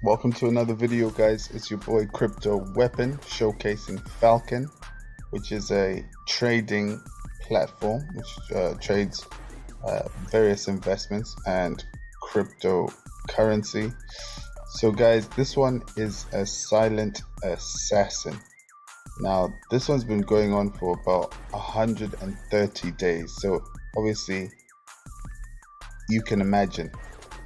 Welcome to another video, guys. It's your boy Crypto Weapon showcasing Falcon, which is a trading platform which trades various investments and cryptocurrency. So guys, this one is a silent assassin. Now this one's been going on for about 130 days, so obviously you can imagine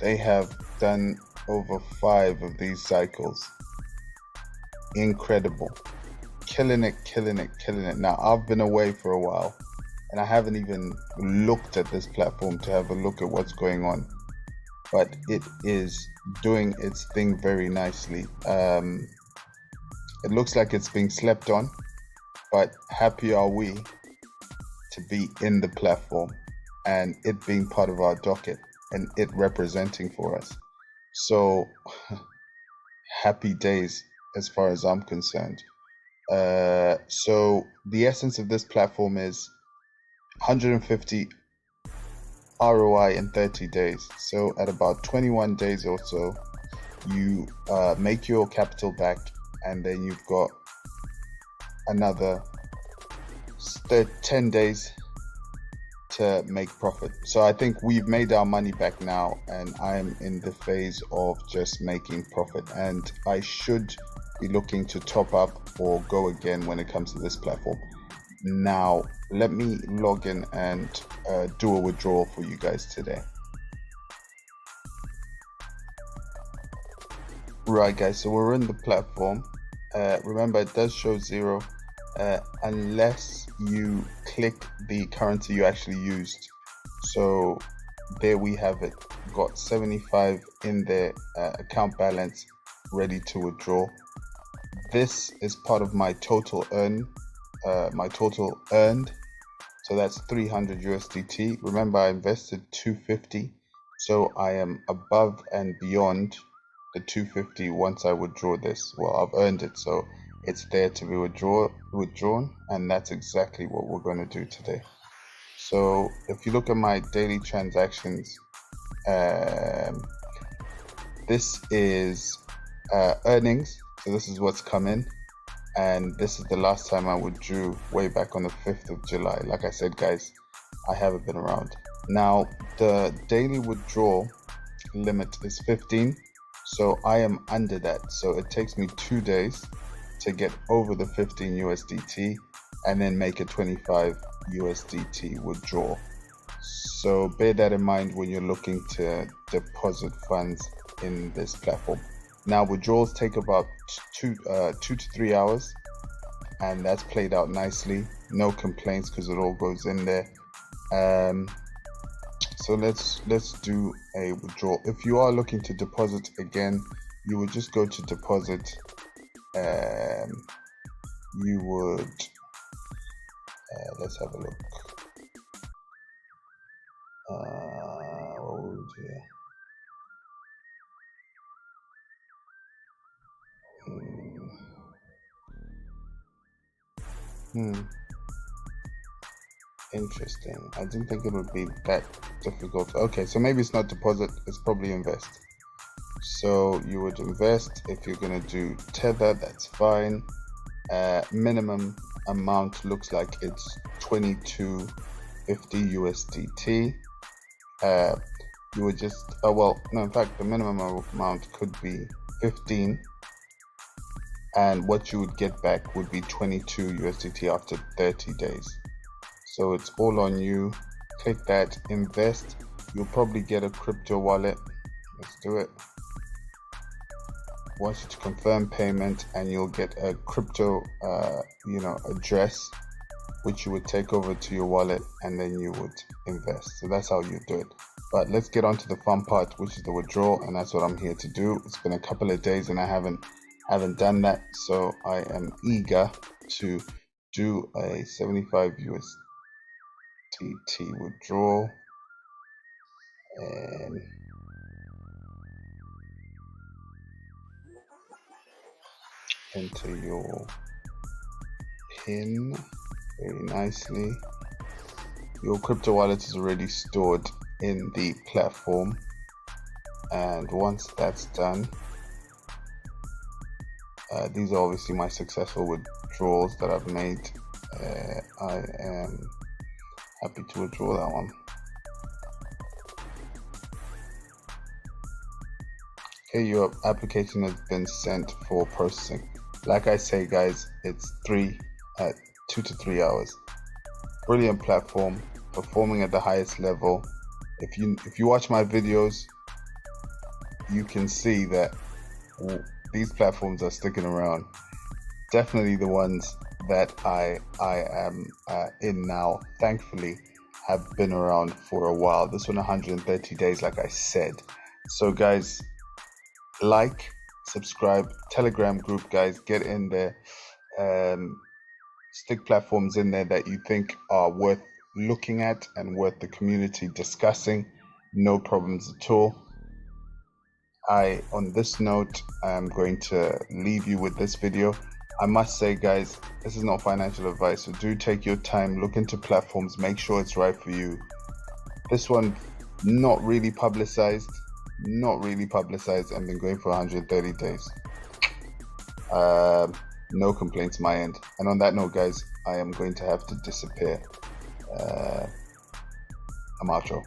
they have done over 5 of these cycles. Incredible. Killing it. Now I've been away for a while and I haven't even looked at this platform to have a look at what's going on, but it is doing its thing very nicely. It looks like it's being slept on, but happy are we to be in the platform and it being part of our docket and it representing for us. So happy days as far as I'm concerned. So the essence of this platform is 150 ROI in 30 days. So at about 21 days or so, you make your capital back, and then you've got another 10 days to make profit. So I think we've made our money back now, and I'm in the phase of just making profit, and I should be looking to top up or go again when it comes to this platform. Now let me log in and do a withdrawal for you guys today. Right guys, so we're in the platform. Remember, it does show 0 unless you click the currency you actually used. So there we have it, got 75 in the account balance ready to withdraw. This is part of my total earned, so that's 300 USDT. Remember, I invested 250, so I am above and beyond the 250 once I withdraw this. Well, I've earned it, so it's there to be withdrawn, and that's exactly what we're going to do today. So if you look at my daily transactions, this is earnings, so this is what's come in, and this is the last time I withdrew, way back on the 5th of July. Like I said, guys, I haven't been around. Now the daily withdrawal limit is 15, so I am under that, so it takes me 2 days to get over the 15 USDT and then make a 25 USDT withdrawal. So bear that in mind when you're looking to deposit funds in this platform. Now withdrawals take about 2 to 3 hours, and that's played out nicely. No complaints because it all goes in there. So let's do a withdrawal. If you are looking to deposit again, you would just go to deposit. You would let's have a look. What would we do? Interesting. I didn't think it would be that difficult. Okay, so maybe it's not deposit, it's probably invest. So you would invest. If you're going to do tether, that's fine. Minimum amount looks like it's 22.50 USDT. You would just well, no, in fact the minimum amount could be 15, and what you would get back would be 22 USDT after 30 days. So it's all on you. Click that, invest. You'll probably get a crypto wallet. Let's do it. Wants you to confirm payment, and you'll get a crypto address, which you would take over to your wallet, and then you would invest. So that's how you do it. But let's get on to the fun part, which is the withdrawal, and that's what I'm here to do. It's been a couple of days and I haven't done that, so I am eager to do a 75 USDT withdrawal. And enter your PIN very nicely. Your crypto wallet is already stored in the platform, and once that's done, These are obviously my successful withdrawals that I've made. I am happy to withdraw that one. Okay, your application has been sent for processing. Like I say, guys, it's 2 to 3 hours. Brilliant platform, performing at the highest level. If you watch my videos, you can see that these platforms are sticking around. Definitely the ones that I am in now, thankfully, have been around for a while. This one 130 days, like I said. So guys, like, subscribe, Telegram group, guys, get in there. Stick platforms in there that you think are worth looking at and worth the community discussing. No problems at all. On this note, I'm going to leave you with this video. I must say, guys, this is not financial advice, so do take your time, look into platforms, make sure it's right for you. This one, not really publicized, and been going for 130 days. No complaints my end. And on that note, guys, I am going to have to disappear. I'm outro.